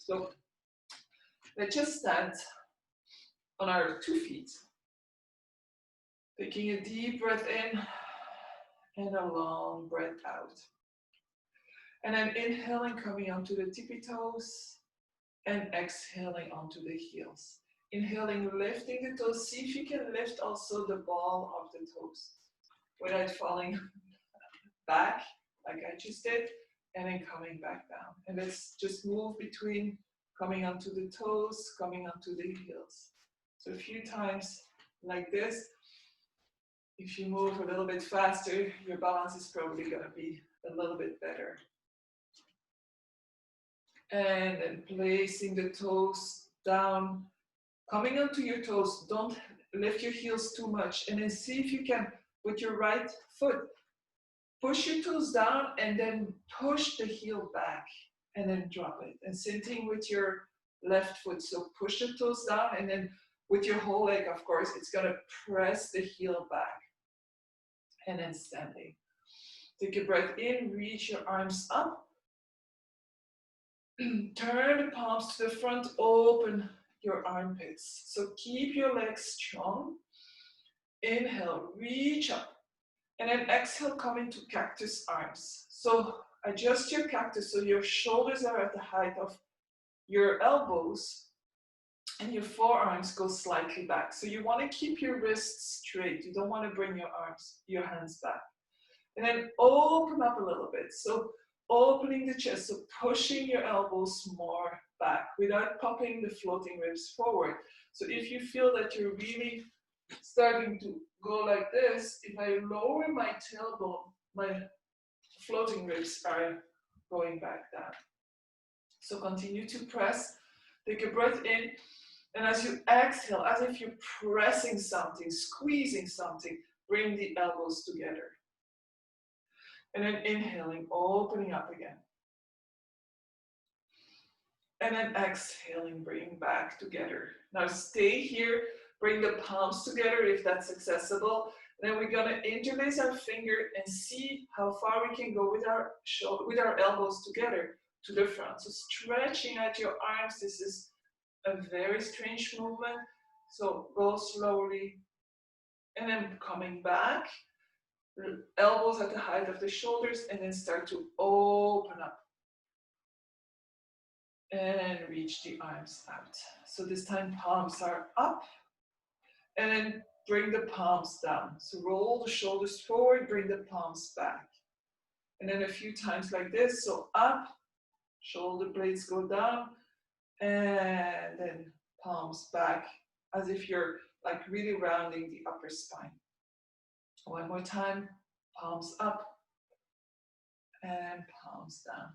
So let's just stand on our 2 feet, taking a deep breath in and a long breath out. And then inhaling, coming onto the tippy toes, and exhaling onto the heels. Inhaling, lifting the toes. See if you can lift also the ball of the toes without falling back like I just did, and then coming back down. And let's just move between coming onto the toes, coming onto the heels. So a few times like this. If you move a little bit faster, your balance is probably going to be a little bit better. And then placing the toes down, coming onto your toes. Don't lift your heels too much. And then see if you can, with your right foot, push your toes down and then push the heel back and then drop it. And same thing with your left foot. So push the toes down and then with your whole leg, of course, it's going to press the heel back. And then standing. Take a breath in, reach your arms up. Turn the palms to the front, open your armpits. So keep your legs strong. Inhale, reach up. And then exhale, come into cactus arms. So adjust your cactus so your shoulders are at the height of your elbows and your forearms go slightly back. So you want to keep your wrists straight. You don't want to bring your hands back. And then open up a little bit. So opening the chest, so pushing your elbows more back without popping the floating ribs forward. So if you feel that you're really starting to go like this, if I lower my tailbone, my floating ribs are going back down. So continue to press. Take a breath in. And as you exhale, as if you're pressing something, squeezing something, bring the elbows together. And then inhaling, opening up again. And then exhaling, bring back together. Now stay here, bring the palms together if that's accessible. And then we're gonna interlace our finger and see how far we can go with our elbows together to the front. So stretching out your arms, this is a very strange movement. So go slowly and then coming back. Elbows at the height of the shoulders and then start to open up and reach the arms out. So this time palms are up and then bring the palms down. So roll the shoulders forward, bring the palms back. And then a few times like this. So up, shoulder blades go down and then palms back as if you're like really rounding the upper spine. One more time. Palms up and palms down.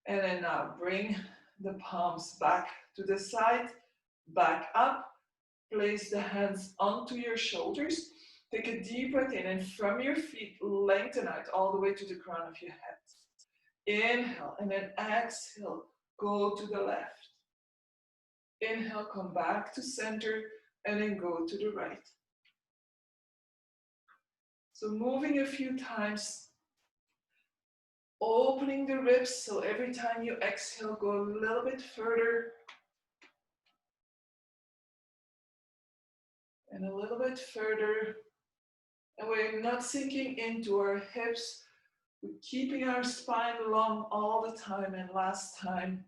And then now bring the palms back to the side, back up, place the hands onto your shoulders, take a deep breath in and from your feet lengthen out all the way to the crown of your head. Inhale and then exhale, go to the left. Inhale, come back to center and then go to the right. So moving a few times, opening the ribs, so every time you exhale, go a little bit further. And a little bit further. And we're not sinking into our hips. We're keeping our spine long all the time. And last time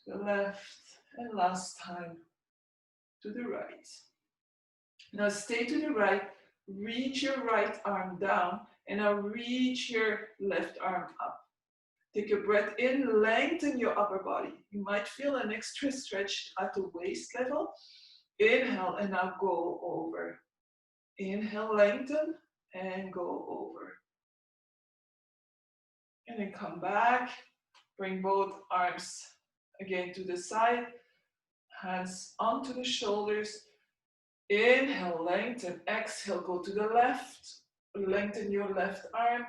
to the left and last time to the right. Now stay to the right. Reach your right arm down and now reach your left arm up. Take a breath in, lengthen your upper body. You might feel an extra stretch at the waist level. Inhale and now go over. Inhale, lengthen and go over. And then come back. Bring both arms again to the side. Hands onto the shoulders. Inhale, lengthen. Exhale, go to the left. Lengthen your left arm.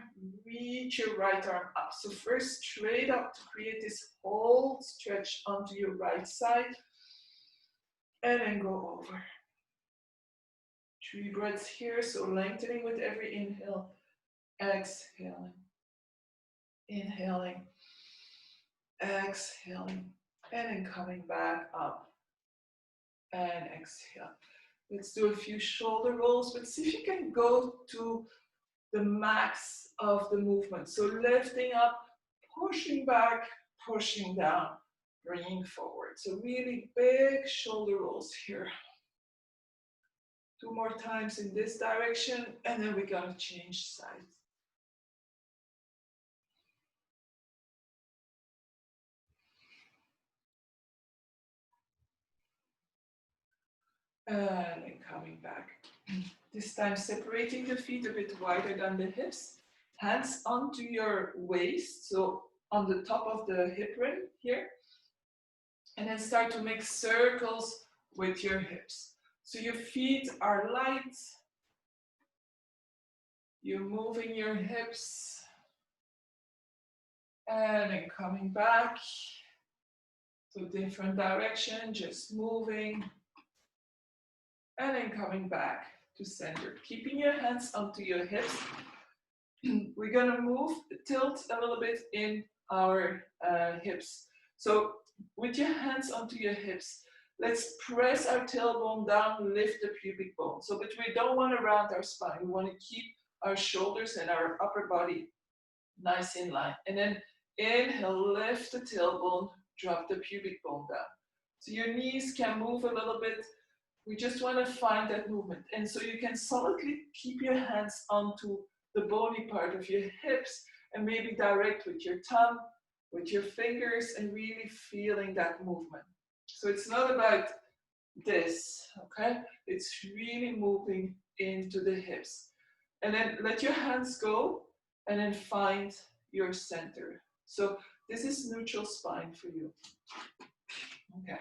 Reach your right arm up. So first straight up to create this whole stretch onto your right side. And then go over. 3 breaths here. So lengthening with every inhale. Exhaling. Inhaling. Exhaling. And then coming back up and exhale. Let's do a few shoulder rolls, but see if you can go to the max of the movement. So lifting up, pushing back, pushing down, bringing forward. So really big shoulder rolls here. 2 more times in this direction, and then we're gonna change sides. And then coming back. This time separating the feet a bit wider than the hips. Hands onto your waist, so on the top of the hip rim here. And then start to make circles with your hips. So your feet are light. You're moving your hips. And then coming back. So different direction, just moving. And then coming back to center. Keeping your hands onto your hips. We're gonna move, tilt a little bit in our hips. So with your hands onto your hips, let's press our tailbone down, lift the pubic bone. So, but we don't want to round our spine. We want to keep our shoulders and our upper body nice in line. And then inhale, lift the tailbone, drop the pubic bone down. So your knees can move a little bit. We just want to find that movement. And so you can solidly keep your hands onto the bony part of your hips and maybe direct with your tongue, with your fingers, and really feeling that movement. So it's not about this, okay? It's really moving into the hips. And then let your hands go and then find your center. So this is neutral spine for you. Okay.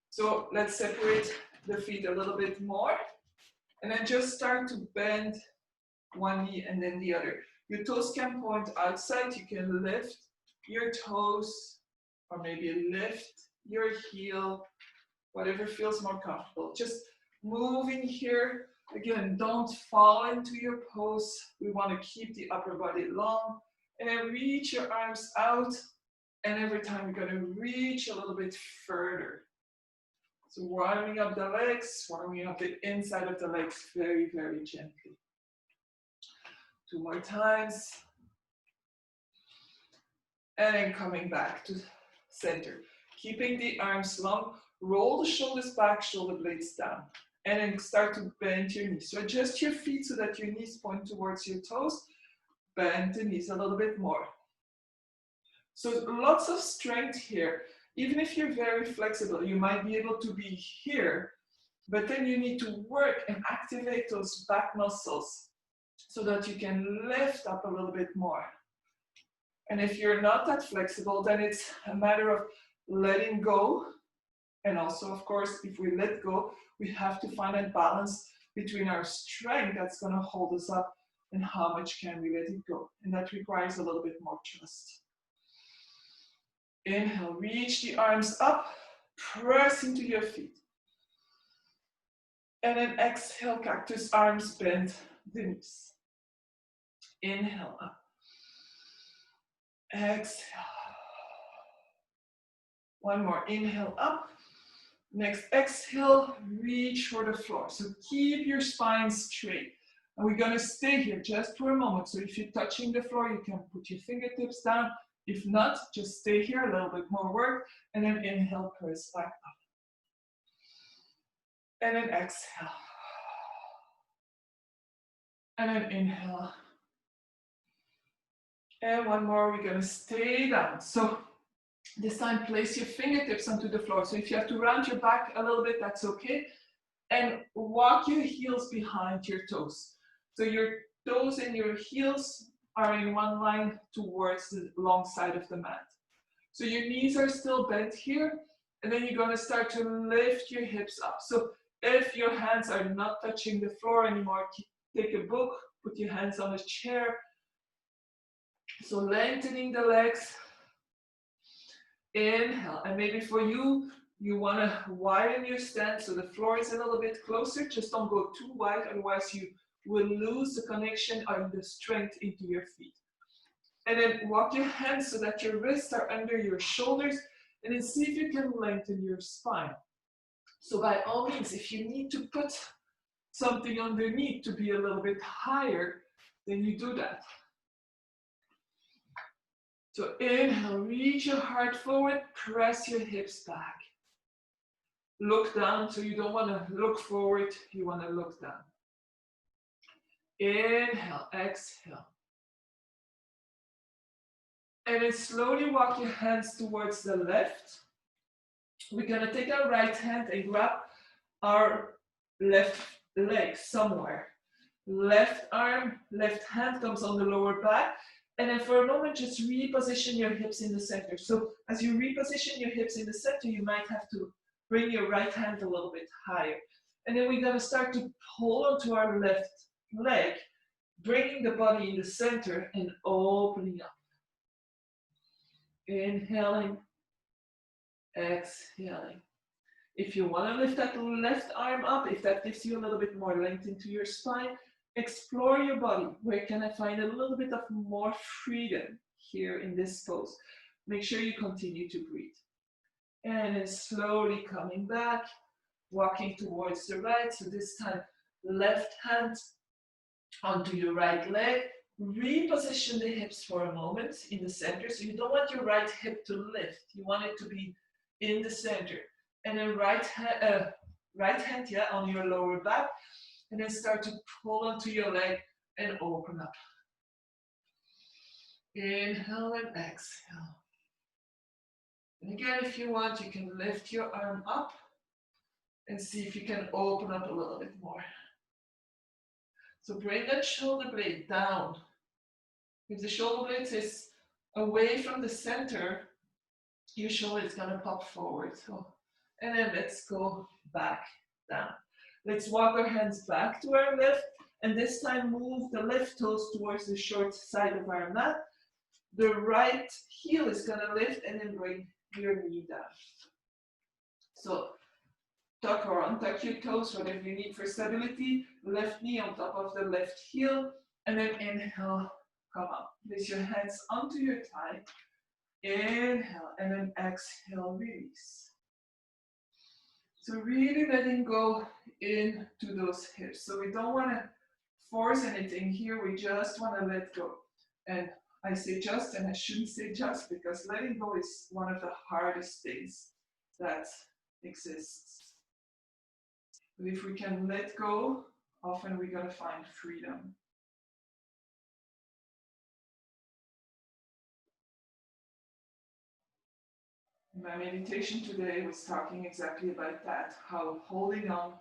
So let's separate the feet a little bit more. And then just start to bend one knee and then the other. Your toes can point outside. You can lift your toes or maybe lift your heel, whatever feels more comfortable. Just moving here. Again, don't fall into your pose. We want to keep the upper body long. And then reach your arms out. And every time you're going to reach a little bit further. So warming up the legs, warming up the inside of the legs very, very gently. 2 more times. And then coming back to center. Keeping the arms long, roll the shoulders back, shoulder blades down. And then start to bend your knees. So adjust your feet so that your knees point towards your toes. Bend the knees a little bit more. So lots of strength here. Even if you're very flexible, you might be able to be here, but then you need to work and activate those back muscles so that you can lift up a little bit more. And if you're not that flexible, then it's a matter of letting go. And also, of course, if we let go, we have to find a balance between our strength that's going to hold us up and how much can we let it go. And that requires a little bit more trust. Inhale, reach the arms up, press into your feet. And then exhale, cactus arms, bend the knees. Inhale up. Exhale. One more, inhale up. Next exhale, reach for the floor. So keep your spine straight. And we're gonna stay here just for a moment. So if you're touching the floor, you can put your fingertips down. If not, just stay here, a little bit more work. And then inhale, press back up. And then exhale. And then inhale. And one more, we're gonna stay down. So this time, place your fingertips onto the floor. So if you have to round your back a little bit, that's okay. And walk your heels behind your toes. So your toes and your heels are in one line towards the long side of the mat. So your knees are still bent here. And then you're gonna start to lift your hips up. So if your hands are not touching the floor anymore, take a book, put your hands on a chair. So lengthening the legs. Inhale, and maybe for you, you want to widen your stance so the floor is a little bit closer. Just don't go too wide, otherwise you will lose the connection and the strength into your feet. And then walk your hands so that your wrists are under your shoulders, And then see if you can lengthen your spine. So by all means, if you need to put something underneath to be a little bit higher, then you do that. So inhale, reach your heart forward, press your hips back. Look down, so you don't want to look forward, you want to look down. Inhale, exhale. And then slowly walk your hands towards the left. We're going to take our right hand and grab our left leg somewhere. Left arm, left hand comes on the lower back. And then for a moment, just reposition your hips in the center. So as you reposition your hips in the center, you might have to bring your right hand a little bit higher. And then we're going to start to pull onto our left leg, bringing the body in the center and opening up. Inhaling, exhaling. If you want to lift that left arm up, if that gives you a little bit more length into your spine, explore your body. Where can I find a little bit of more freedom here in this pose? Make sure you continue to breathe. And then slowly coming back, walking towards the right. So this time, left hand onto your right leg. Reposition the hips for a moment in the center. So you don't want your right hip to lift. You want it to be in the center. And then right hand, yeah, on your lower back. And then start to pull onto your leg and open up. Inhale and exhale. And again, if you want, you can lift your arm up and see if you can open up a little bit more. So bring that shoulder blade down. If the shoulder blade is away from the center, your shoulder is going to pop forward. So, and then let's go back down. Let's walk our hands back to our left, and this time move the left toes towards the short side of our mat. The right heel is going to lift and then bring your knee down. So tuck or untuck your toes, whatever you need for stability. Left knee on top of the left heel, and then inhale, come up. Place your hands onto your thigh. Inhale, and then exhale, release. So really letting go into those hips. So we don't want to force anything here. We just want to let go. And I say just, and I shouldn't say just, because letting go is one of the hardest things that exists. But if we can let go, often we're going to find freedom. My meditation today was talking exactly about that, how holding on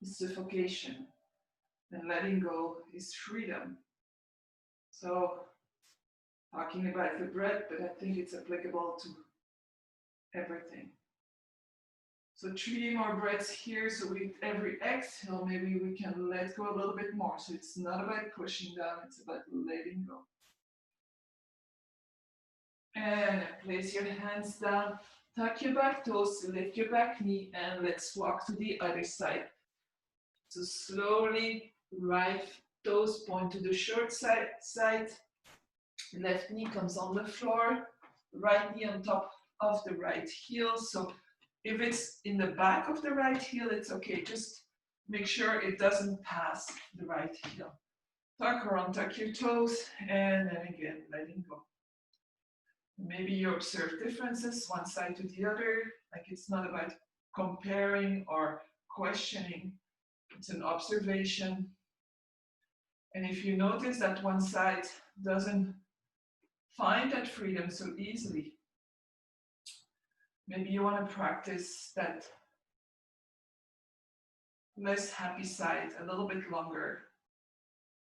is suffocation and letting go is freedom. So, talking about the breath, but I think it's applicable to everything. So 3 more breaths here. So with every exhale, maybe we can let go a little bit more. So it's not about pushing down, it's about letting go. And place your hands down, tuck your back toes, lift your back knee, and let's walk to the other side. So slowly, right toes point to the short side, left knee comes on the floor, right knee on top of the right heel. So if it's in the back of the right heel, it's okay. Just make sure it doesn't pass the right heel. Tuck or untuck your toes, and then again, letting go. Maybe you observe differences one side to the other, like it's not about comparing or questioning, it's an observation. And if you notice that one side doesn't find that freedom so easily, maybe you want to practice that less happy side a little bit longer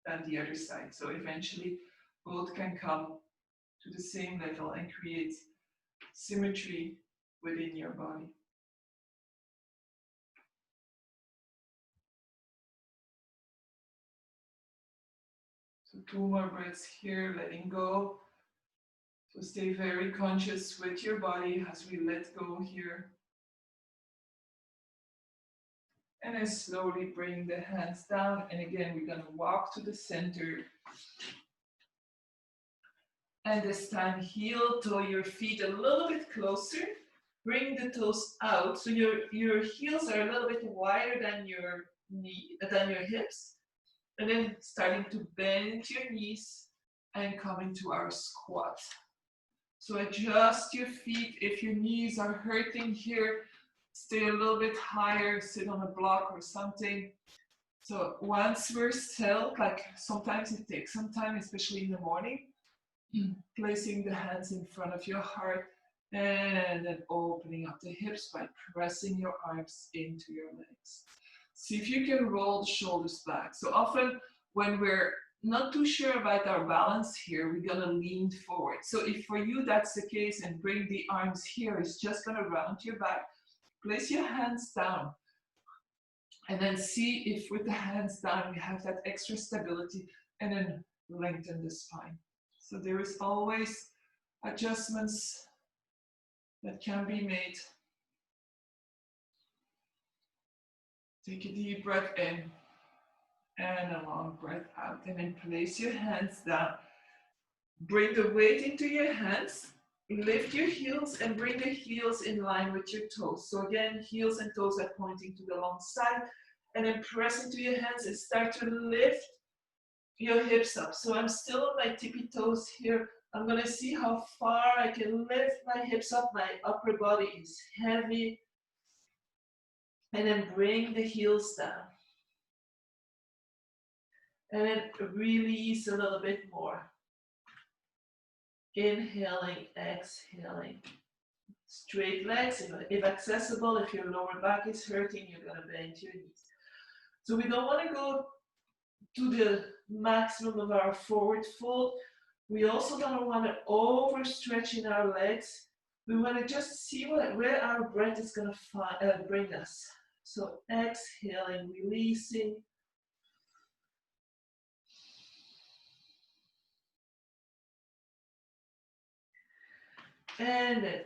than the other side. So eventually both can come to the same level and create symmetry within your body. So 2 more breaths here, letting go. So stay very conscious with your body as we let go here. And then slowly bring the hands down. And again, we're going to walk to the center. And this time, heel to your feet a little bit closer. bring the toes out. So your heels are a little bit wider than your hips. And then starting to bend your knees and come into our squat. So adjust your feet. If your knees are hurting here, stay a little bit higher, sit on a block or something. So once we're settled, like sometimes it takes some time, especially in the morning, placing the hands in front of your heart and then opening up the hips by pressing your arms into your legs. See if you can roll the shoulders back. So often when we're not too sure about our balance here, we're gonna lean forward. So if for you that's the case and bring the arms here, it's just gonna round your back. Place your hands down and then see if with the hands down we have that extra stability and then lengthen the spine. So there is always adjustments that can be made. Take a deep breath in and a long breath out, and then place your hands down. Bring the weight into your hands, lift your heels and bring the heels in line with your toes. So again, heels and toes are pointing to the long side, and then press into your hands and start to lift your hips up. So I'm still on my tippy toes here. I'm gonna see how far I can lift my hips up. My upper body is heavy. And then bring the heels down. And then release a little bit more. Inhaling, exhaling. Straight legs, if accessible. If your lower back is hurting, you're gonna bend your knees. So we don't wanna go to the maximum of our forward fold. We also don't want to overstretch in our legs. We want to just see where our breath is going to bring us. So exhaling, releasing. And then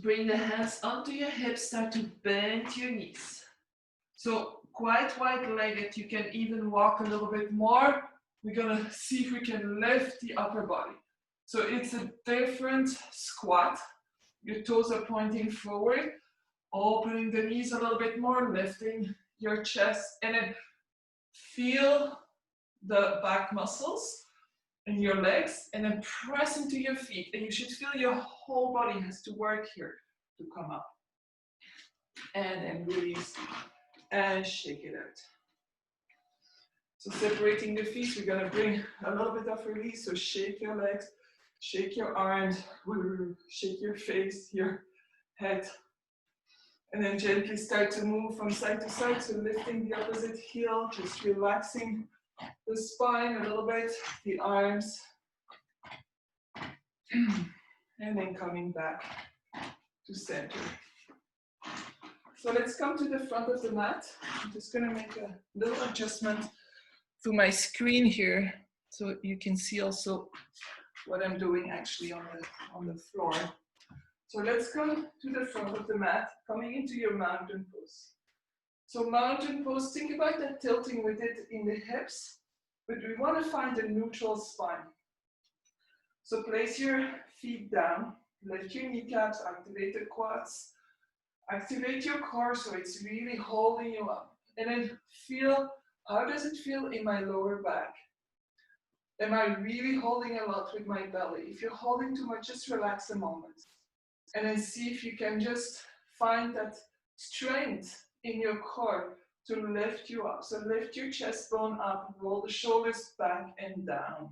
bring the hands onto your hips, start to bend your knees. So quite wide-legged, you can even walk a little bit more. We're gonna see if we can lift the upper body. So it's a different squat. Your toes are pointing forward, opening the knees a little bit more, lifting your chest, and then feel the back muscles in your legs, and then press into your feet. And you should feel your whole body has to work here to come up. And then release and shake it out. So separating the feet, we're gonna bring a little bit of release. So shake your legs, shake your arms, shake your face, your head. And then gently start to move from side to side. So lifting the opposite heel, just relaxing the spine a little bit, the arms. And then coming back to center. So let's come to the front of the mat. I'm just gonna make a little adjustment to my screen here so you can see also what I'm doing actually on the floor. So let's come to the front of the mat, coming into your mountain pose. So mountain pose, think about that tilting with it in the hips, but we want to find a neutral spine. So place your feet down, lift your kneecaps, activate the quads, activate your core so it's really holding you up. And then feel, how does it feel in my lower back? Am I really holding a lot with my belly? If you're holding too much, just relax a moment. And then see if you can just find that strength in your core to lift you up. So lift your chest bone up, roll the shoulders back and down.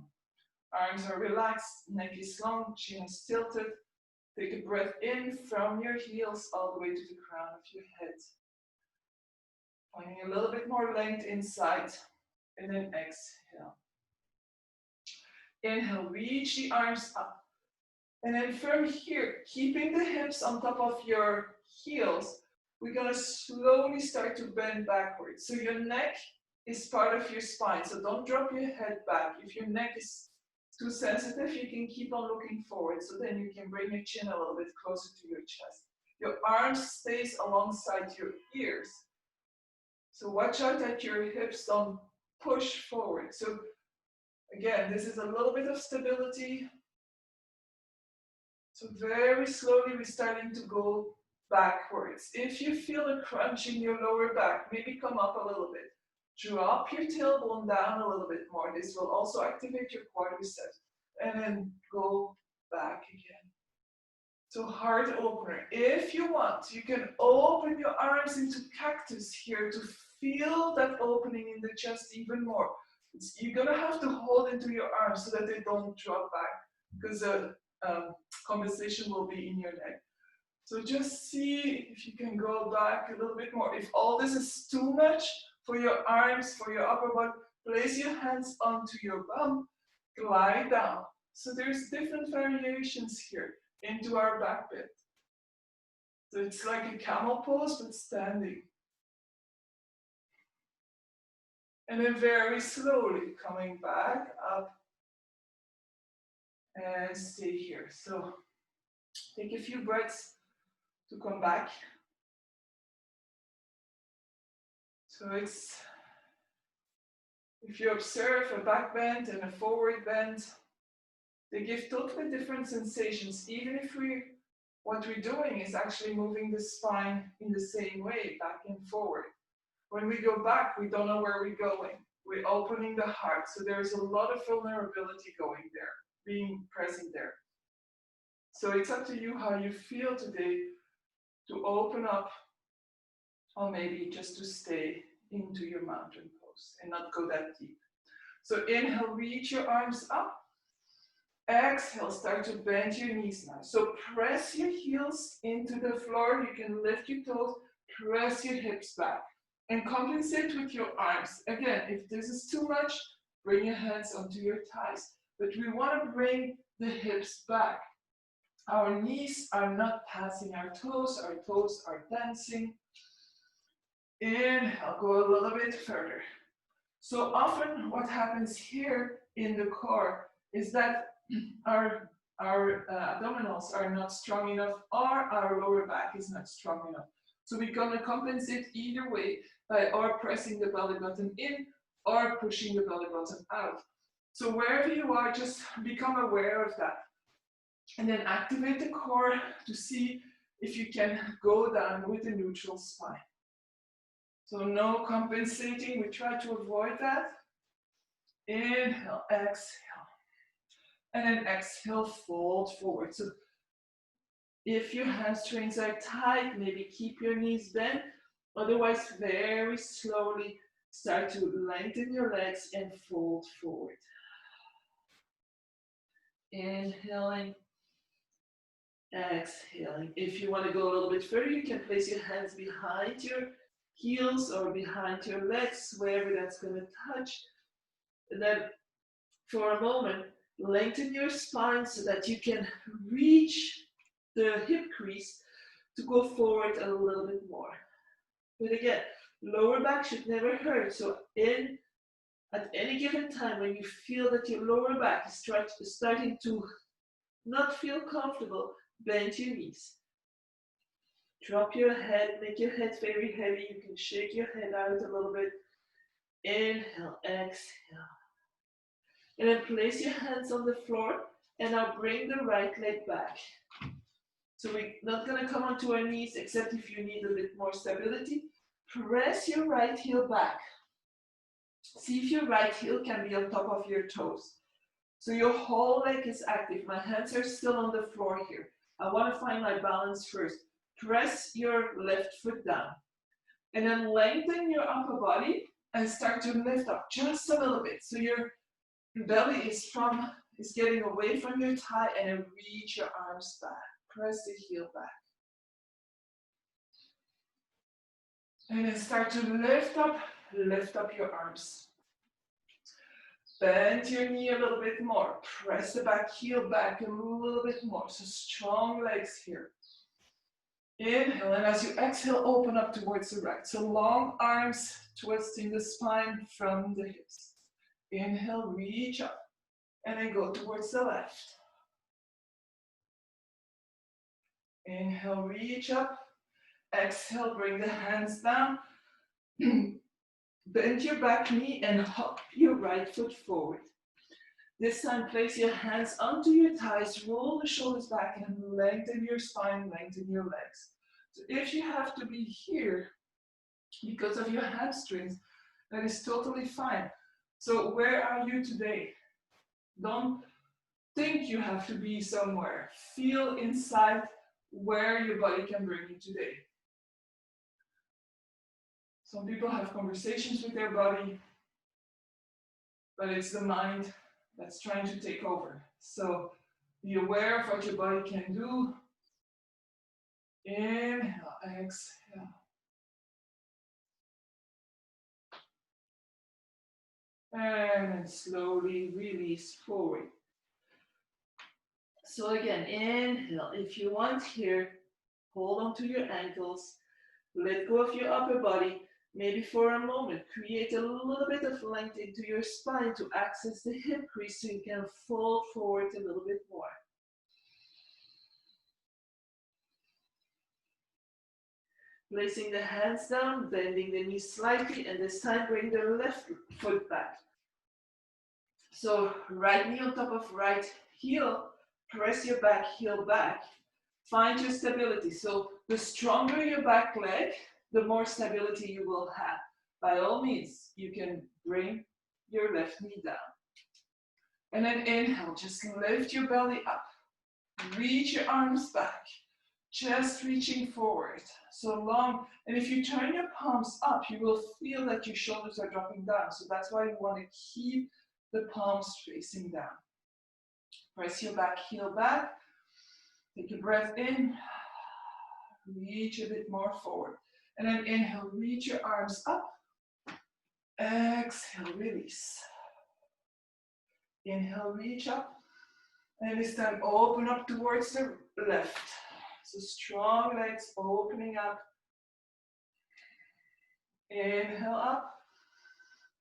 Arms are relaxed, neck is long, chin is tilted. Take a breath in from your heels all the way to the crown of your head. Finding a little bit more length inside, and then exhale. Inhale, reach the arms up. And then from here, keeping the hips on top of your heels, we're gonna slowly start to bend backwards. So your neck is part of your spine, so don't drop your head back. If your neck is too sensitive, you can keep on looking forward, so then you can bring your chin a little bit closer to your chest. Your arms stays alongside your ears. So watch out that your hips don't push forward. So again, this is a little bit of stability. So very slowly we're starting to go backwards. If you feel a crunch in your lower back, maybe come up a little bit. Drop your tailbone down a little bit more. This will also activate your quadricep. And then go back again. So heart opener. If you want, you can open your arms into cactus here to feel that opening in the chest even more. You're gonna have to hold into your arms so that they don't drop back because the compensation will be in your neck. So just see if you can go back a little bit more. If all this is too much for your arms, for your upper body, place your hands onto your bum, glide down. So there's different variations here into our back bend. So it's like a camel pose, but standing. And then very slowly coming back up and stay here. So take a few breaths to come back. So it's, if you observe a back bend and a forward bend, they give totally different sensations, even if what we're doing is actually moving the spine in the same way, back and forward. When we go back, we don't know where we're going. We're opening the heart, so there's a lot of vulnerability going there, being present there. So it's up to you how you feel today to open up, or maybe just to stay into your mountain pose and not go that deep. So inhale, reach your arms up. Exhale, start to bend your knees now. So press your heels into the floor. You can lift your toes, press your hips back, and compensate with your arms. Again, if this is too much, bring your hands onto your thighs. But we want to bring the hips back. Our knees are not passing our toes are dancing. Inhale, go a little bit further. So often what happens here in the core is that our abdominals are not strong enough, or our lower back is not strong enough. So we're gonna compensate either way by or pressing the belly button in or pushing the belly button out. So wherever you are, just become aware of that. And then activate the core to see if you can go down with a neutral spine. So no compensating, we try to avoid that. Inhale, exhale. And then exhale, fold forward. So if your hamstrings are tight, maybe keep your knees bent. Otherwise, very slowly start to lengthen your legs and fold forward. Inhaling, exhaling. If you want to go a little bit further, you can place your hands behind your heels or behind your legs, wherever that's going to touch. And then for a moment, lengthen your spine so that you can reach the hip crease to go forward a little bit more. But again, lower back should never hurt. So at any given time when you feel that your lower back is starting to not feel comfortable, bend your knees. Drop your head, make your head very heavy. You can shake your head out a little bit. Inhale, exhale. And then place your hands on the floor and now bring the right leg back. So we're not going to come onto our knees except if you need a bit more stability. Press your right heel back. See if your right heel can be on top of your toes. So your whole leg is active. My hands are still on the floor here. I want to find my balance first. Press your left foot down. And then lengthen your upper body and start to lift up just a little bit. So your belly is getting away from your thigh, and then reach your arms back. Press the heel back. And then start to lift up your arms. Bend your knee a little bit more. Press the back heel back a little bit more. So strong legs here. Inhale, and as you exhale, open up towards the right. So long arms twisting the spine from the hips. Inhale, reach up, and then go towards the left. Inhale, reach up. Exhale, bring the hands down. Bend your back knee and hop your right foot forward. This time, place your hands onto your thighs, roll the shoulders back, and lengthen your spine, lengthen your legs. So if you have to be here because of your hamstrings, that is totally fine. So where are you today? Don't think you have to be somewhere. Feel inside where your body can bring you today. Some people have conversations with their body, but it's the mind that's trying to take over. So be aware of what your body can do. Inhale, exhale. And then slowly release forward. So again, inhale. If you want here, hold on to your ankles. Let go of your upper body. Maybe for a moment, create a little bit of length into your spine to access the hip crease so you can fold forward a little bit more. Placing the hands down, bending the knees slightly, and this time bring the left foot back. So right knee on top of right heel, press your back heel back. Find your stability. So the stronger your back leg, the more stability you will have. By all means, you can bring your left knee down. And then inhale, just lift your belly up. Reach your arms back, chest reaching forward. So long, and if you turn your palms up, you will feel that your shoulders are dropping down. So that's why you want to keep the palms facing down. Press your back heel back. Take a breath in. Reach a bit more forward. And then inhale, reach your arms up. Exhale, release. Inhale, reach up. And this time open up towards the left. So strong legs opening up. Inhale up.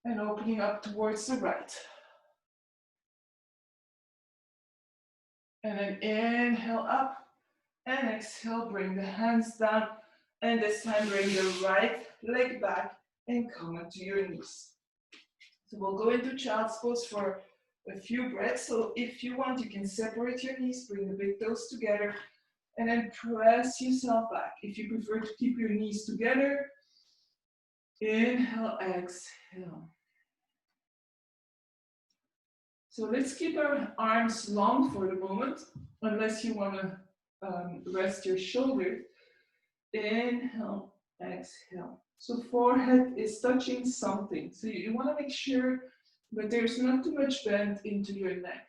And opening up towards the right. And then inhale up. And exhale, bring the hands down. And this time bring the right leg back and come onto your knees. So we'll go into child's pose for a few breaths. So if you want, you can separate your knees, bring the big toes together, and then press yourself back. If you prefer to keep your knees together, inhale, exhale. So let's keep our arms long for the moment, unless you want to rest your shoulders. Inhale, exhale. So forehead is touching something. So you want to make sure that there's not too much bend into your neck.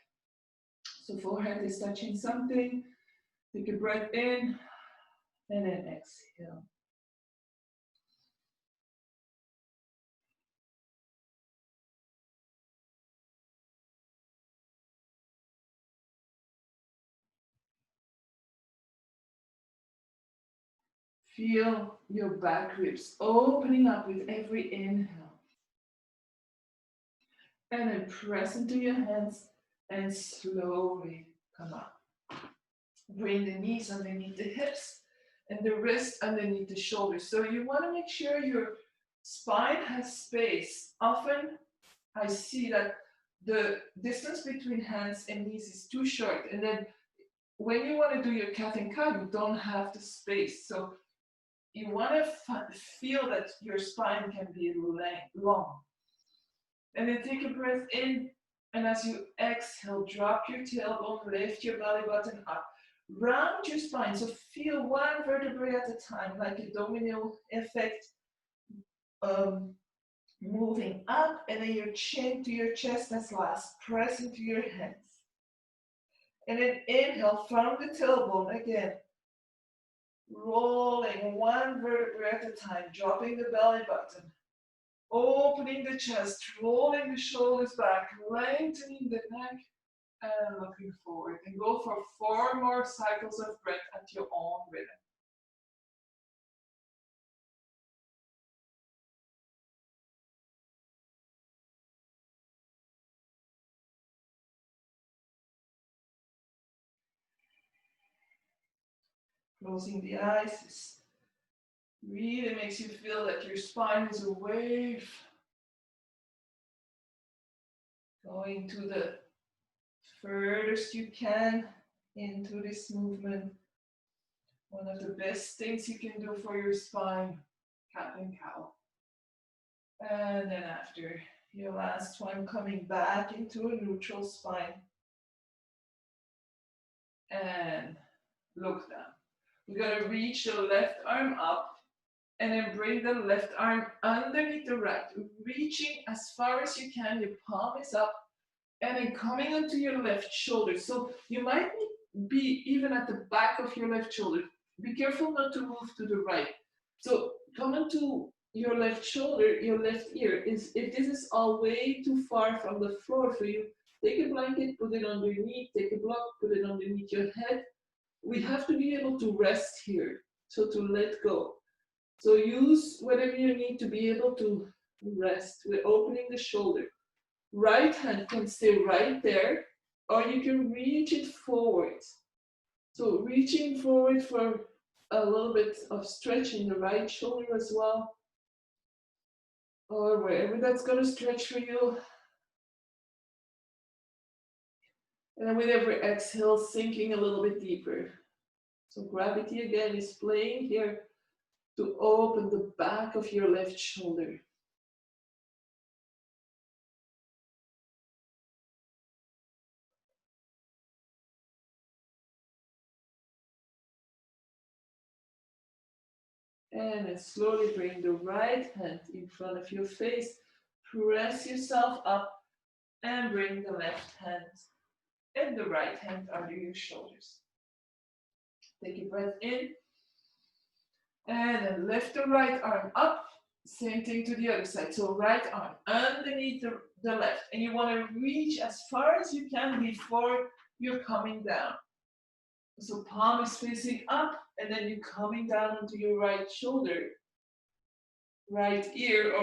So forehead is touching something. Take a breath in and then exhale. Feel your back ribs opening up with every inhale. And then press into your hands and slowly come up. Bring the knees underneath the hips and the wrist underneath the shoulders. So you want to make sure your spine has space. Often I see that the distance between hands and knees is too short. And then when you want to do your cat and cow, you don't have the space. So you want to feel that your spine can be long. And then take a breath in, and as you exhale, drop your tailbone, lift your belly button up. Round your spine, so feel one vertebrae at a time, like a domino effect, moving up, and then your chin to your chest as last. Press into your hands. And then inhale from the tailbone again. Rolling one vertebrae at a time, dropping the belly button. Opening the chest, rolling the shoulders back, lengthening the neck, and looking forward. And go for 4 more cycles of breath at your own rhythm. Closing the eyes really makes you feel that your spine is a wave going to the furthest you can into this movement. One of the best things you can do for your spine, cat and cow. And then after your last one, coming back into a neutral spine. And look down. We're going to reach the left arm up and then bring the left arm underneath the right, reaching as far as you can. Your palm is up and then coming onto your left shoulder. So you might be even at the back of your left shoulder. Be careful not to move to the right. So come onto your left shoulder, your left ear. If this is all way too far from the floor for you, take a blanket, put it underneath, take a block, put it underneath your head. We have to be able to rest here, so to let go. So use whatever you need to be able to rest. We're opening the shoulder. Right hand can stay right there, or you can reach it forward. So reaching forward for a little bit of stretch in the right shoulder as well, or wherever that's going to stretch for you. And with every exhale, sinking a little bit deeper. So gravity again is playing here to open the back of your left shoulder. And then slowly bring the right hand in front of your face. Press yourself up and bring the left hand and the right hand under your shoulders. Take a breath in. And then lift the right arm up. Same thing to the other side. So right arm underneath the left. And you want to reach as far as you can before you're coming down. So palm is facing up, and then you're coming down onto your right shoulder, right ear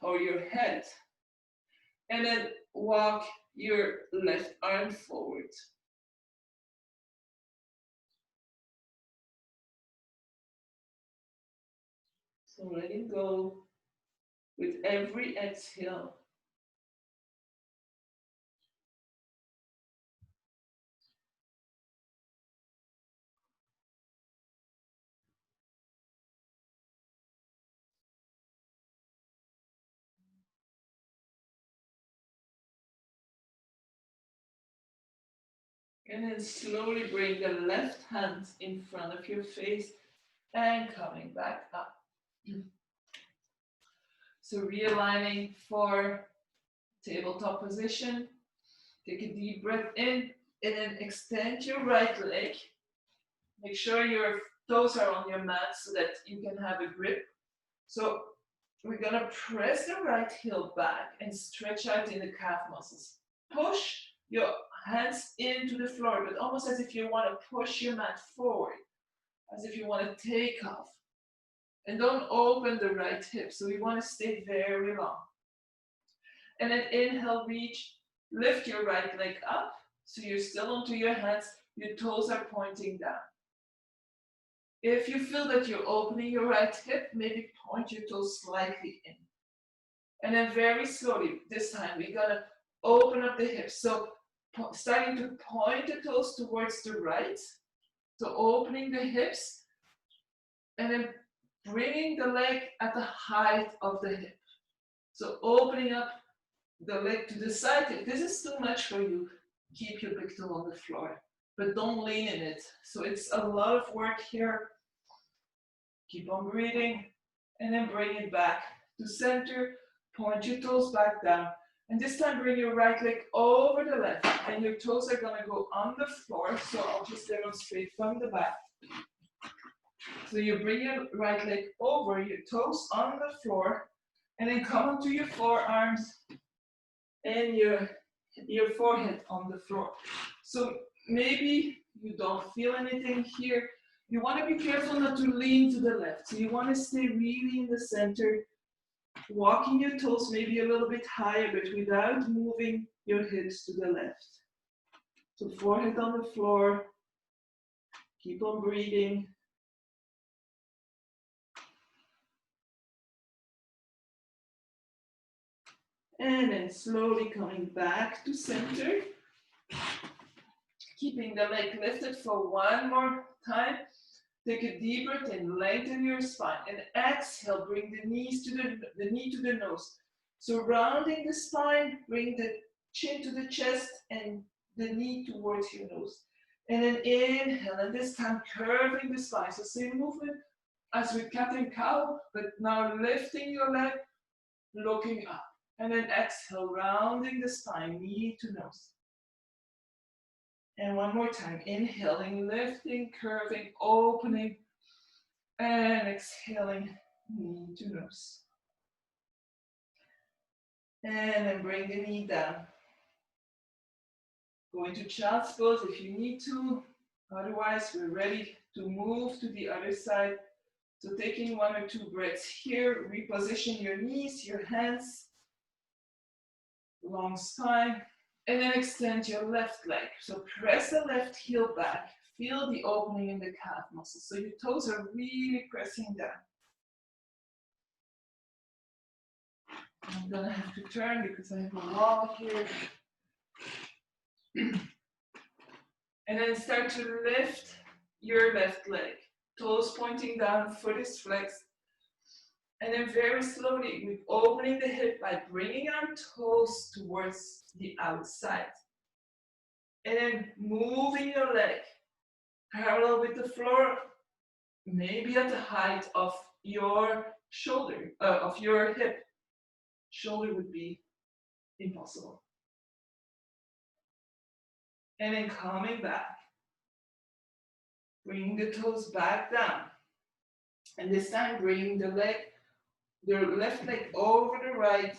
or your head. And then walk your left arm forward. So letting go with every exhale. And then slowly bring the left hand in front of your face and coming back up. So realigning for tabletop position. Take a deep breath in and then extend your right leg. Make sure your toes are on your mat so that you can have a grip. So we're gonna press the right heel back and stretch out in the calf muscles. Push your hands into the floor, but almost as if you want to push your mat forward, as if you want to take off. And don't open the right hip, so we want to stay very long. And then inhale, reach, lift your right leg up, so you're still onto your hands, your toes are pointing down. If you feel that you're opening your right hip, maybe point your toes slightly in. And then very slowly, this time, we're gonna open up the hips. So starting to point the toes towards the right. So opening the hips and then bringing the leg at the height of the hip. So opening up the leg to the side. If this is too much for you, keep your big toe on the floor, but don't lean in it. So it's a lot of work here. Keep on breathing and then bring it back to center. Point your toes back down. And this time bring your right leg over the left and your toes are gonna go on the floor. So I'll just demonstrate from the back. So you bring your right leg over, your toes on the floor, and then come onto your forearms and your forehead on the floor. So maybe you don't feel anything here. You want to be careful not to lean to the left. So you want to stay really in the center, walking your toes maybe a little bit higher, but without moving your hips to the left. So forehead on the floor, keep on breathing. And then slowly coming back to center. Keeping the leg lifted for one more time. Take a deep breath in, lengthen your spine, and exhale, bring the knee to the nose. So rounding the spine, bring the chin to the chest and the knee towards your nose. And then inhale, and this time curving the spine. So same movement as with cat and cow, but now lifting your leg, looking up. And then exhale, rounding the spine, knee to nose. And one more time, inhaling, lifting, curving, opening, and exhaling, knee to nose. And then bring the knee down. Go into child's pose if you need to. Otherwise, we're ready to move to the other side. So taking 1 or 2 breaths here, reposition your knees, your hands, long spine, and then extend your left leg. So press the left heel back. Feel the opening in the calf muscles. So your toes are really pressing down. I'm gonna have to turn because I have a wall here. And then start to lift your left leg. Toes pointing down, foot is flexed. And then very slowly, we're opening the hip by bringing our toes towards the outside. And then moving your leg parallel with the floor, maybe at the height of your shoulder, of your hip. Shoulder would be impossible. And then coming back. Bring the toes back down. And this time, bring the left leg over the right,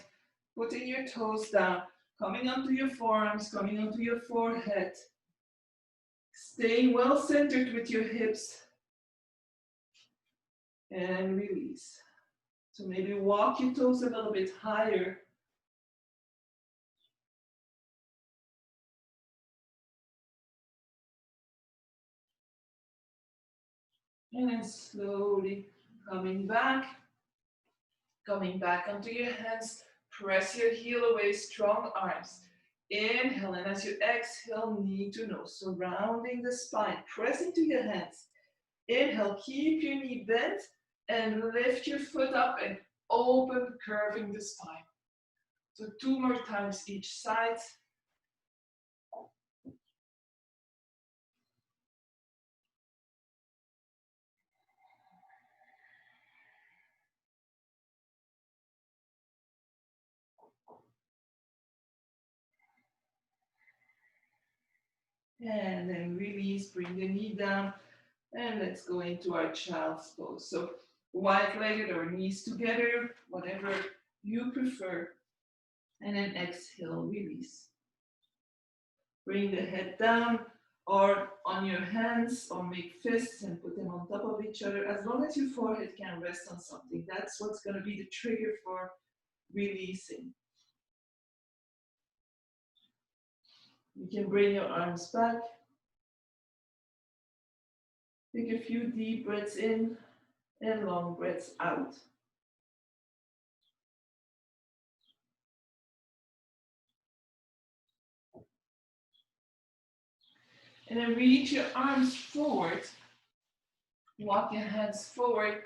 putting your toes down, coming onto your forearms, coming onto your forehead. Staying well centered with your hips. And release. So maybe walk your toes a little bit higher. And then slowly coming back onto your hands. Press your heel away, strong arms. Inhale, and as you exhale, knee to nose. So rounding the spine, press into your hands. Inhale, keep your knee bent and lift your foot up and open, curving the spine. So 2 more times each side. And then release, bring the knee down, and let's go into our child's pose. So wide-legged or knees together, whatever you prefer. And then exhale, release. Bring the head down or on your hands, or make fists and put them on top of each other. As long as your forehead can rest on something, that's what's going to be the trigger for releasing. You can bring your arms back. Take a few deep breaths in and long breaths out. And then reach your arms forward. Walk your hands forward,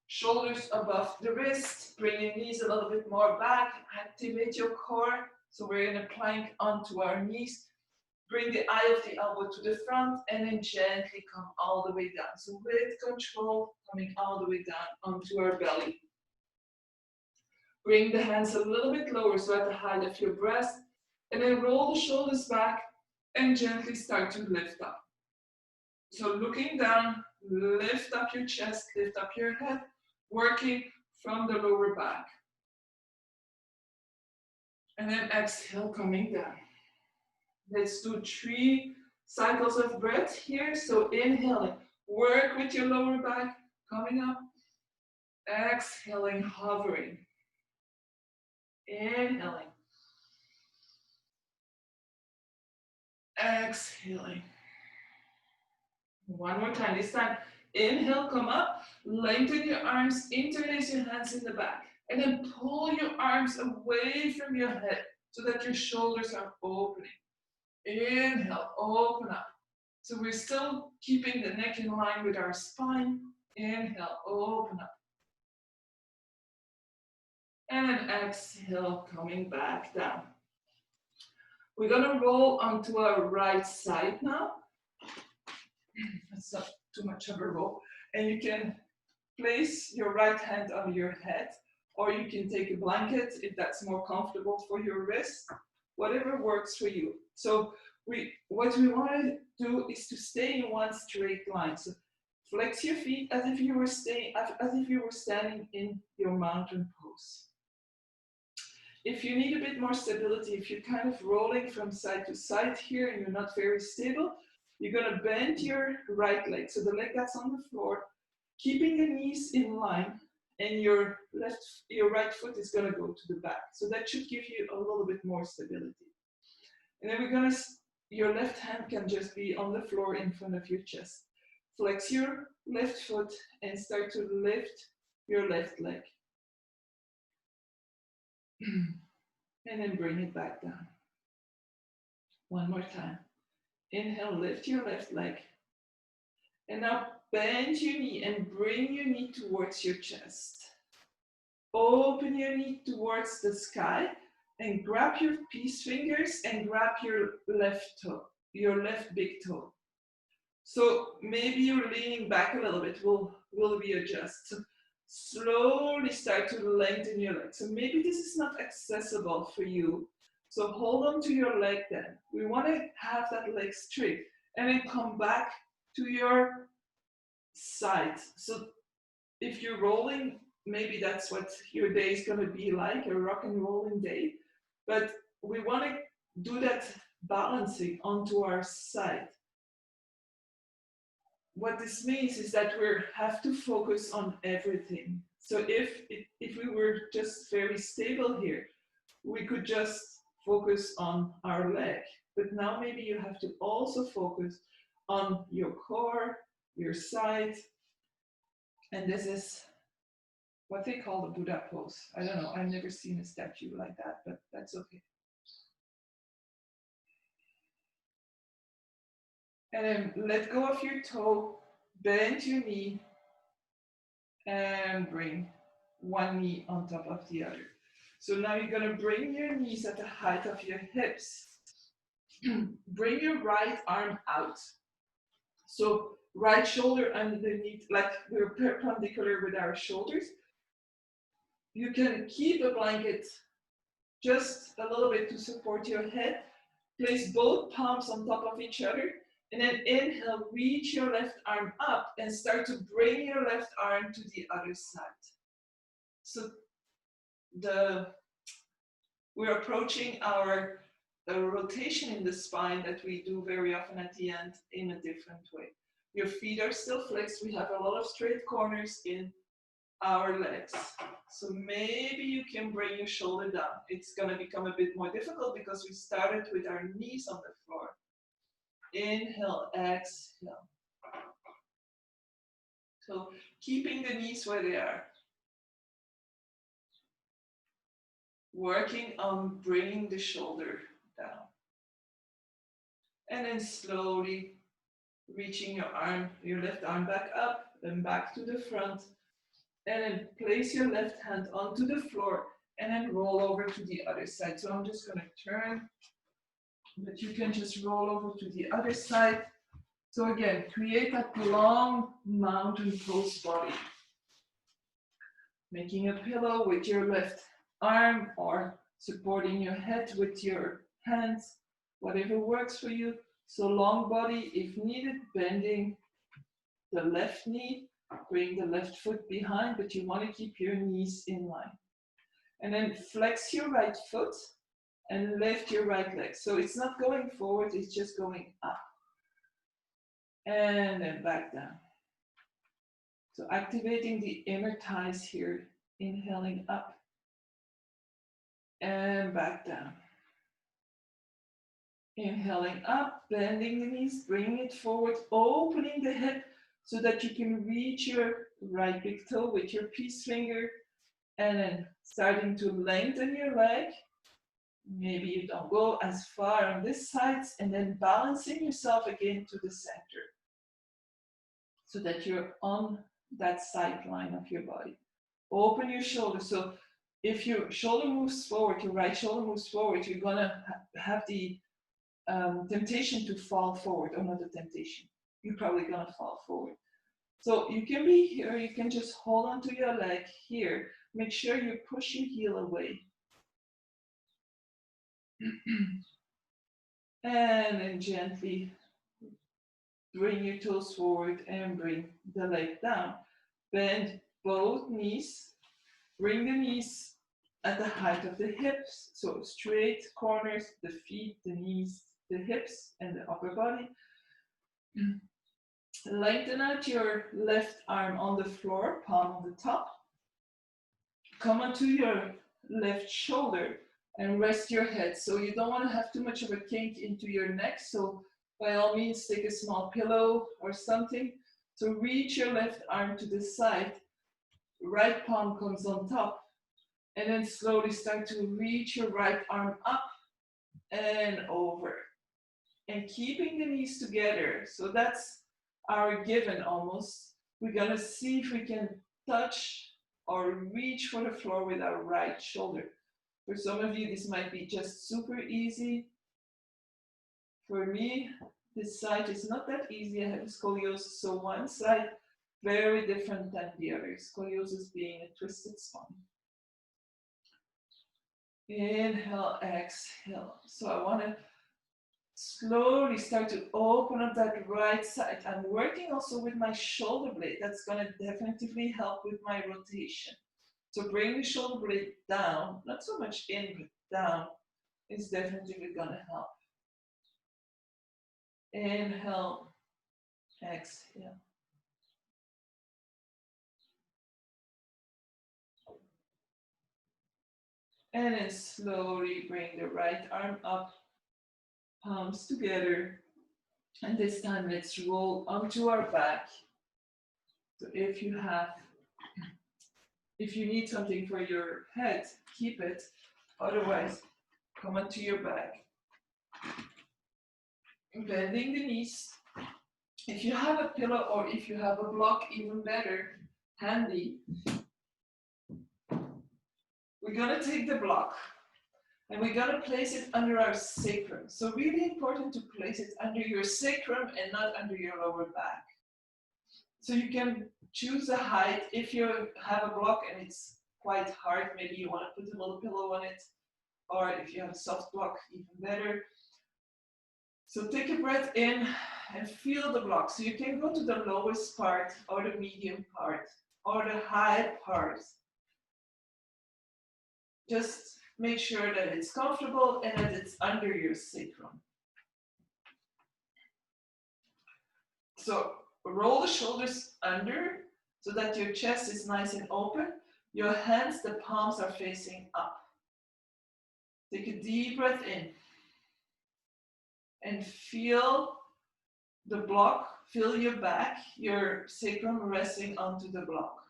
shoulders above the wrist. Bring your knees a little bit more back. Activate your core. So we're in a plank onto our knees. Bring the eye of the elbow to the front and then gently come all the way down. So with control, coming all the way down onto our belly. Bring the hands a little bit lower, so at the height of your breast. And then roll the shoulders back and gently start to lift up. So looking down, lift up your chest, lift up your head, working from the lower back. And then exhale, coming down. Let's do 3 cycles of breath here. So inhaling, work with your lower back, coming up. Exhaling, hovering. Inhaling. Exhaling. One more time. This time, inhale, come up. Lengthen your arms, interlace your hands in the back. And then pull your arms away from your head so that your shoulders are opening. Inhale, open up. So we're still keeping the neck in line with our spine. Inhale, open up. And then exhale, coming back down. We're gonna roll onto our right side now. That's not too much of a roll. And you can place your right hand on your head, or you can take a blanket if that's more comfortable for your wrist, whatever works for you. So what we want to do is to stay in one straight line. So flex your feet as if you were standing in your mountain pose. If you need a bit more stability, if you're kind of rolling from side to side here and you're not very stable, you're going to bend your right leg. So the leg that's on the floor, keeping the knees in line, and your right foot is going to go to the back. So that should give you a little bit more stability. And then your left hand can just be on the floor in front of your chest. Flex your left foot and start to lift your left leg. And then bring it back down. One more time. Inhale, lift your left leg. And now bend your knee and bring your knee towards your chest. Open your knee towards the sky and grab your peace fingers and grab your left toe, your left big toe. So maybe you're leaning back a little bit. We'll readjust. So slowly start to lengthen your leg. So maybe this is not accessible for you. So hold on to your leg then. We want to have that leg straight and then come back to your side. So if you're rolling, maybe that's what your day is going to be like, a rock and rolling day. But we want to do that balancing onto our side. What this means is that we have to focus on everything. So if we were just very stable here, we could just focus on our leg. But now maybe you have to also focus on your core, your side. And this is what they call the Buddha pose. I don't know, I've never seen a statue like that, but that's okay. And then let go of your toe, bend your knee, and bring one knee on top of the other. So now you're gonna bring your knees at the height of your hips. Bring your right arm out. So right shoulder underneath, like we're perpendicular with our shoulders. You can keep a blanket just a little bit to support your head. Place both palms on top of each other. And then inhale, reach your left arm up and start to bring your left arm to the other side. So we're approaching our rotation in the spine that we do very often at the end in a different way. Your feet are still flexed. We have a lot of straight corners in our legs. So maybe you can bring your shoulder down. It's going to become a bit more difficult because we started with our knees on the floor. Inhale, exhale. So keeping the knees where they are. Working on bringing the shoulder down. And then slowly reaching your left arm back up, then back to the front. And then place your left hand onto the floor and then roll over to the other side. So I'm just going to turn, but you can just roll over to the other side. So again, create that long mountain pose body. Making a pillow with your left arm or supporting your head with your hands, whatever works for you. So long body if needed, bending the left knee, bring the left foot behind, but you want to keep your knees in line. And then flex your right foot and lift your right leg. So it's not going forward, it's just going up. And then back down. So activating the inner thighs here, inhaling up and back down. Inhaling up, bending the knees, bringing it forward, opening the hip so that you can reach your right big toe with your peace finger, and then starting to lengthen your leg, Maybe you don't go as far on this side, and then balancing yourself again to the center so that you're on that side line of your body. Open your shoulder. So if your shoulder moves forward, your right shoulder moves forward, you're gonna have the temptation to fall forward, or not the temptation. You're probably gonna fall forward. So you can be here, you can just hold on to your leg here. Make sure you push your heel away. And then gently bring your toes forward and bring the leg down. Bend both knees. Bring the knees at the height of the hips. So straight corners, the feet, the knees, the hips, and the upper body. Lengthen out your left arm on the floor, palm on the top. Come onto your left shoulder and rest your head. So you don't want to have too much of a kink into your neck. So by all means, take a small pillow or something. So reach your left arm to the side. Right palm comes on top. And then slowly start to reach your right arm up and over. And keeping the knees together. So that's our given almost. We're gonna see if we can touch or reach for the floor with our right shoulder. For some of you, this might be just super easy. For me, this side is not that easy. I have scoliosis, so one side very different than the other. Scoliosis being a twisted spine. Inhale, exhale. So I want to slowly start to open up that right side. I'm working also with my shoulder blade. That's going to definitively help with my rotation. So bring the shoulder blade down, not so much in, but down is definitely going to help. Inhale, exhale. And then slowly bring the right arm up, palms together. And this time let's roll onto our back. So if you need something for your head, keep it. Otherwise, come onto your back. Bending the knees. If you have a pillow or if you have a block, even better, handy. We're gonna take the block and we're gonna place it under our sacrum. So really important to place it under your sacrum and not under your lower back. So you can choose a height. If you have a block and it's quite hard, maybe you want to put a little pillow on it, or if you have a soft block, even better. So take a breath in and feel the block. So you can go to the lowest part or the medium part or the high part. Just make sure that it's comfortable and that it's under your sacrum. So roll the shoulders under so that your chest is nice and open. Your hands, the palms are facing up. Take a deep breath in. And feel the block, feel your back, your sacrum resting onto the block.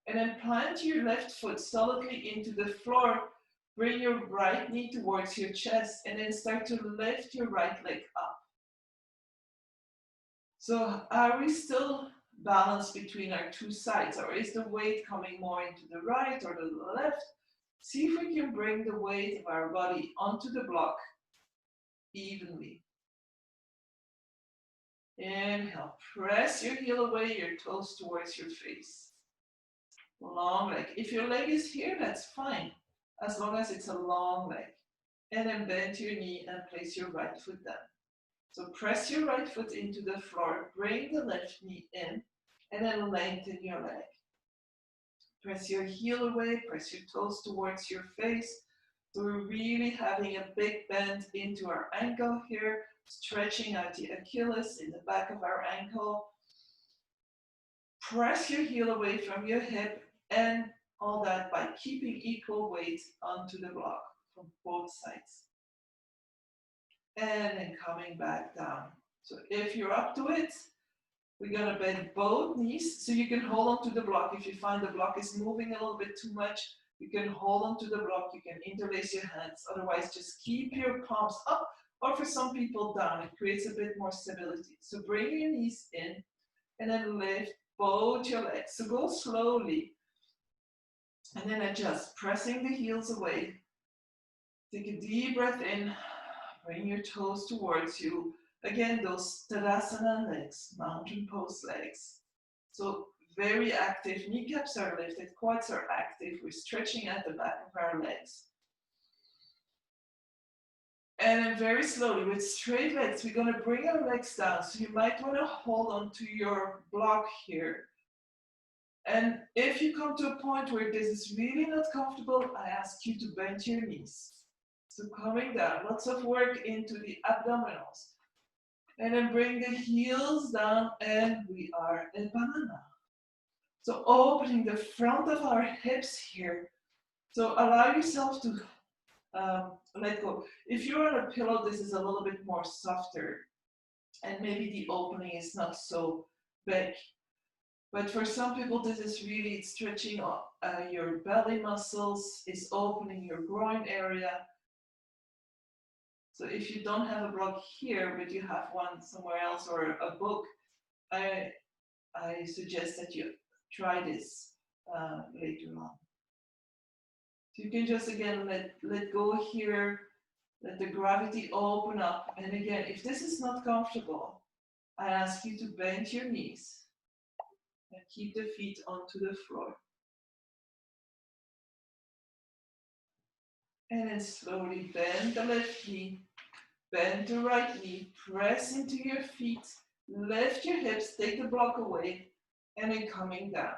And then plant your left foot solidly into the floor. Bring your right knee towards your chest and then start to lift your right leg up. So are we still balanced between our two sides, or is the weight coming more into the right or the left? See if we can bring the weight of our body onto the block evenly. Inhale, press your heel away, your toes towards your face. Long leg. If your leg is here, that's fine, as long as it's a long leg. And then bend your knee and place your right foot down. So press your right foot into the floor, bring the left knee in, and then lengthen your leg. Press your heel away, press your toes towards your face. So we're really having a big bend into our ankle here, stretching out the Achilles in the back of our ankle. Press your heel away from your hip, and all that by keeping equal weight onto the block from both sides. And then coming back down. So if you're up to it, we're gonna bend both knees so you can hold on to the block. If you find the block is moving a little bit too much, You can hold on to the block, you can interlace your hands, otherwise just keep your palms up, or for some people down. It creates a bit more stability. So bring your knees in and then lift both your legs. So go slowly and then adjust, pressing the heels away. Take a deep breath in, bring your toes towards you. Again, those Tadasana legs, mountain pose legs. So very active, kneecaps are lifted, quads are active. We're stretching at the back of our legs. And then very slowly, with straight legs, we're gonna bring our legs down. So you might wanna hold on to your block here. And if you come to a point where this is really not comfortable, I ask you to bend your knees. So coming down, lots of work into the abdominals. And then bring the heels down and we are in banana. So opening the front of our hips here. So allow yourself to let go. If you're on a pillow, this is a little bit more softer. And maybe the opening is not so big. But for some people, this is really stretching your belly muscles, is opening your groin area. So if you don't have a block here, but you have one somewhere else or a book, I suggest that you try this later on. So you can just again let go here, let the gravity open up. And again, if this is not comfortable, I ask you to bend your knees and keep the feet onto the floor. And then slowly bend the left knee, bend the right knee, press into your feet, lift your hips, take the block away, and then coming down.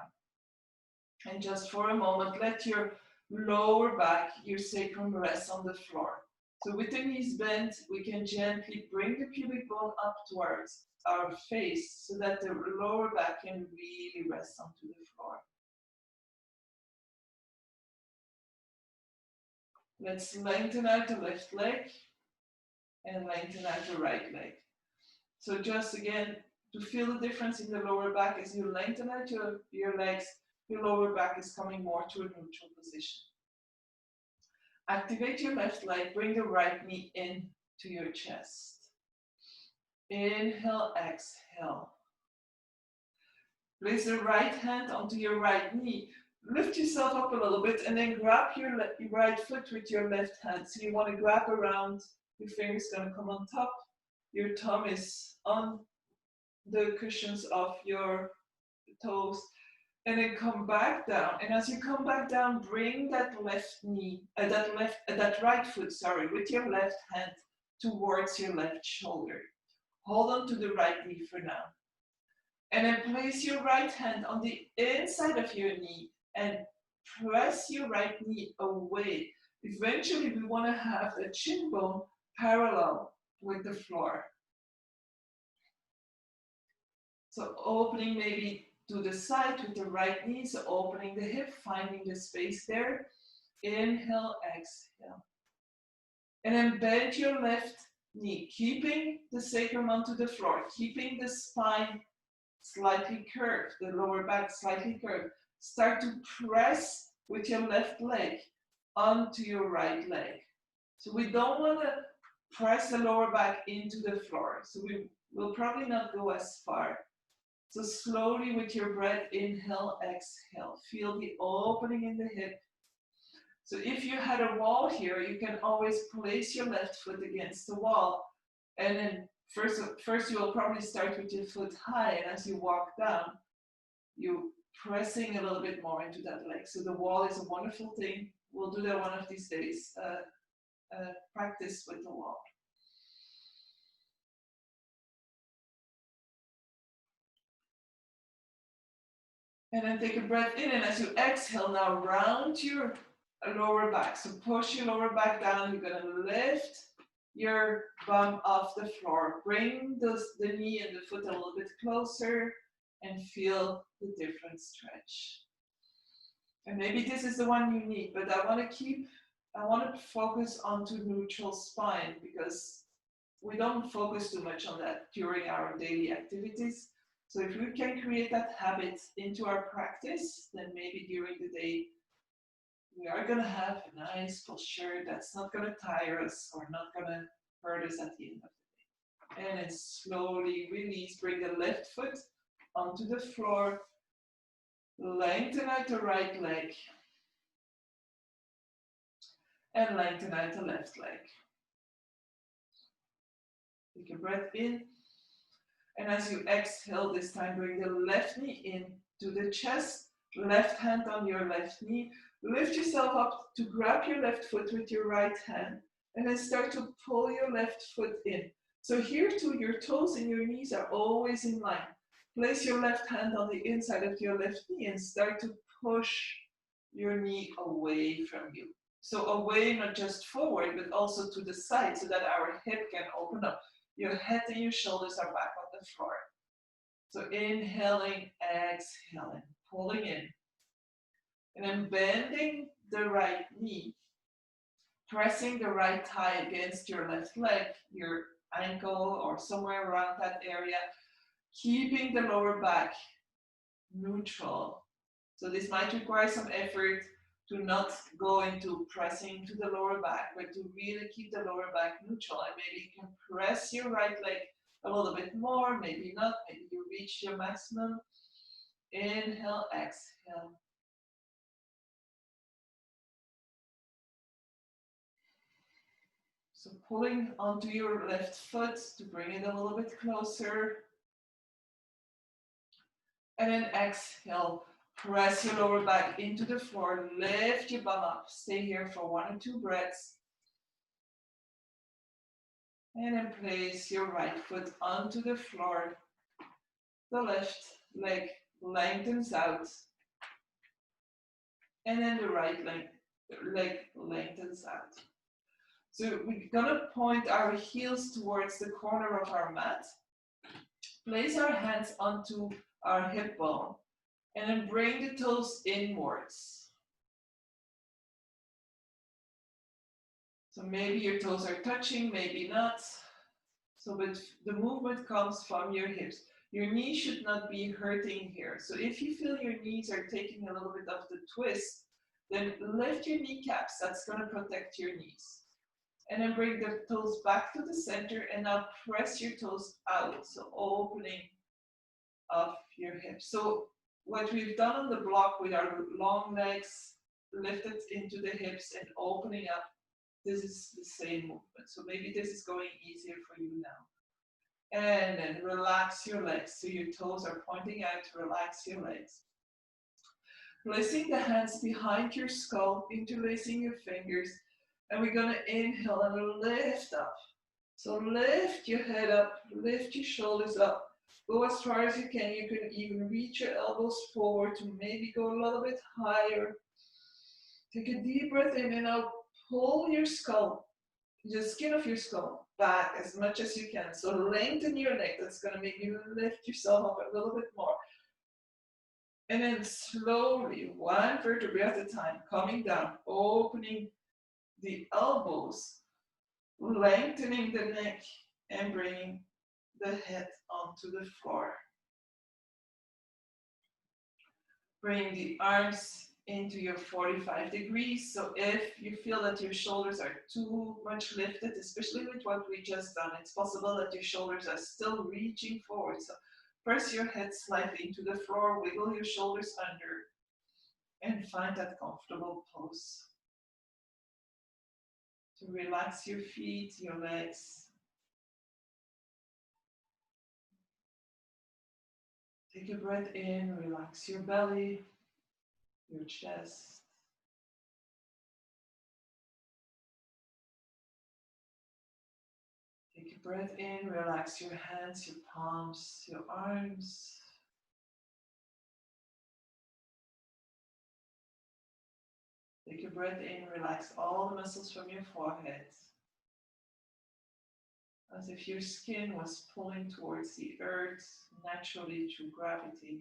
And just for a moment, let your lower back, your sacrum rest on the floor. So with the knees bent, we can gently bring the pubic bone up towards our face so that the lower back can really rest onto the floor. Let's lengthen out the left leg and lengthen out the right leg. So just again, to feel the difference in the lower back, as you lengthen out your legs, your lower back is coming more to a neutral position. Activate your left leg, bring the right knee in to your chest. Inhale, exhale. Place the right hand onto your right knee. Lift yourself up a little bit and then grab your right foot with your left hand. So you want to grab around, your finger's going to come on top, your thumb is on the cushions of your toes, and then come back down. And as you come back down, bring that left knee, that right foot, with your left hand towards your left shoulder. Hold on to the right knee for now. And then place your right hand on the inside of your knee and press your right knee away. Eventually, we want to have the shin bone parallel with the floor. So opening maybe to the side with the right knee, so opening the hip, finding the space there. Inhale, exhale. And then bend your left knee, keeping the sacrum onto the floor, keeping the spine slightly curved, the lower back slightly curved. Start to press with your left leg onto your right leg. So we don't want to press the lower back into the floor. So we will probably not go as far. So slowly with your breath, inhale, exhale. Feel the opening in the hip. So if you had a wall here, you can always place your left foot against the wall. And then first you will probably start with your foot high. And as you walk down, you're pressing a little bit more into that leg. So the wall is a wonderful thing. We'll do that one of these days. Practice with the wall. And then take a breath in, and as you exhale, now round your lower back. So push your lower back down. You're going to lift your bum off the floor. Bring the knee and the foot a little bit closer and feel the different stretch. And maybe this is the one you need, but I want to focus onto neutral spine because we don't focus too much on that during our daily activities. So if we can create that habit into our practice, then maybe during the day we are gonna have a nice posture that's not gonna tire us or not gonna hurt us at the end of the day. And then slowly release, bring the left foot onto the floor, lengthen out the right leg, and lengthen out the left leg. Take a breath in, and as you exhale this time, bring the left knee in to the chest, left hand on your left knee, lift yourself up to grab your left foot with your right hand, and then start to pull your left foot in. So here too, your toes and your knees are always in line. Place your left hand on the inside of your left knee and start to push your knee away from you. So away, not just forward, but also to the side so that our hip can open up. Your head and your shoulders are back on the floor. So inhaling, exhaling, pulling in. And then bending the right knee, pressing the right thigh against your left leg, your ankle or somewhere around that area, keeping the lower back neutral. So this might require some effort to not go into pressing to the lower back, but to really keep the lower back neutral. And maybe you can press your right leg a little bit more, maybe not, maybe you reach your maximum. Inhale, exhale. So pulling onto your left foot to bring it a little bit closer. And then exhale, press your lower back into the floor, lift your bum up. Stay here for 1 or 2 breaths. And then place your right foot onto the floor. The left leg lengthens out. And then the right leg lengthens out. So we're gonna point our heels towards the corner of our mat. Place our hands onto our hip bone. And then bring the toes inwards. So maybe your toes are touching, maybe not. So but the movement comes from your hips. Your knees should not be hurting here. So if you feel your knees are taking a little bit of the twist, then lift your kneecaps. That's going to protect your knees. And then bring the toes back to the center and now press your toes out. So opening of your hips. So what we've done on the block with our long legs lifted into the hips and opening up, this is the same movement. So maybe this is going easier for you now. And then relax your legs. So your toes are pointing out to relax your legs. Placing the hands behind your skull, interlacing your fingers. And we're going to inhale and lift up. So lift your head up, lift your shoulders up. Go as far as you can. You can even reach your elbows forward to maybe go a little bit higher. Take a deep breath in and now pull your skull, the skin of your skull, back as much as you can. So lengthen your neck. That's going to make you lift yourself up a little bit more. And then slowly, 1 vertebrae at a time, coming down, opening the elbows, lengthening the neck, and bringing the head onto the floor. Bring the arms into your 45 degrees. So if you feel that your shoulders are too much lifted, especially with what we just done, it's possible that your shoulders are still reaching forward. So press your head slightly into the floor, wiggle your shoulders under, and find that comfortable pose. So relax your feet, your legs. Take a breath in, relax your belly, your chest. Take a breath in, relax your hands, your palms, your arms. Take a breath in, relax all the muscles from your forehead. As if your skin was pulling towards the earth naturally through gravity.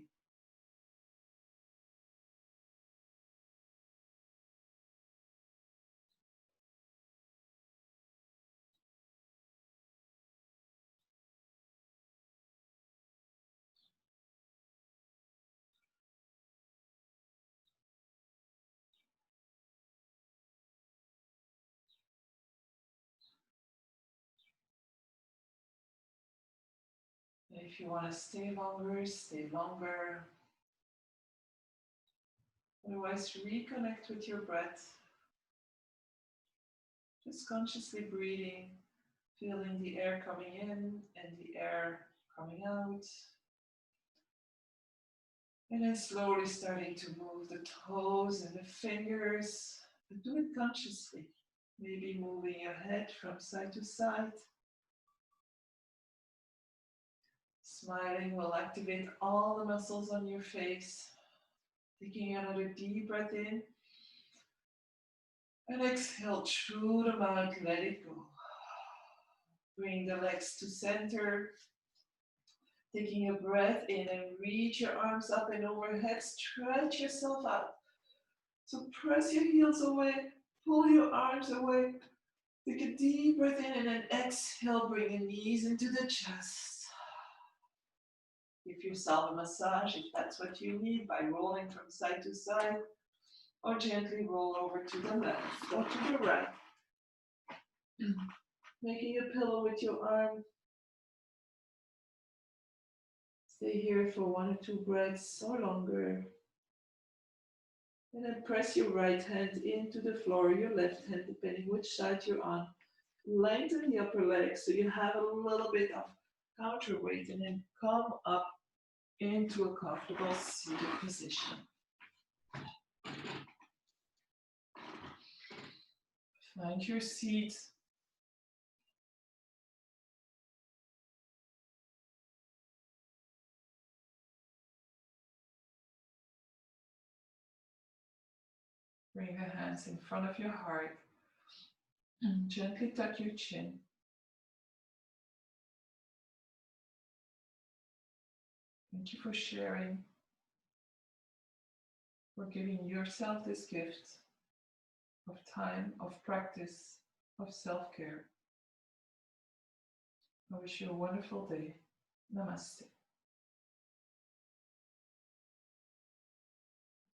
If you want to stay longer, stay longer. Otherwise, reconnect with your breath. Just consciously breathing, feeling the air coming in and the air coming out. And then slowly starting to move the toes and the fingers, but do it consciously. Maybe moving your head from side to side. Smiling will activate all the muscles on your face. Taking another deep breath in. And exhale through the mouth, let it go. Bring the legs to center. Taking a breath in and reach your arms up and overhead. Stretch yourself out. So press your heels away. Pull your arms away. Take a deep breath in and then exhale. Bring the knees into the chest. Give yourself a massage if that's what you need by rolling from side to side. Or gently roll over to the left or to the right. Making a pillow with your arm. Stay here for 1 or 2 breaths or longer. And then press your right hand into the floor, your left hand, depending which side you're on. Lengthen the upper leg so you have a little bit of counterweight, and then come up into a comfortable seated position. Find your seat. Bring the hands in front of your heart and gently tuck your chin. Thank you for sharing, for giving yourself this gift of time, of practice, of self-care. I wish you a wonderful day. Namaste.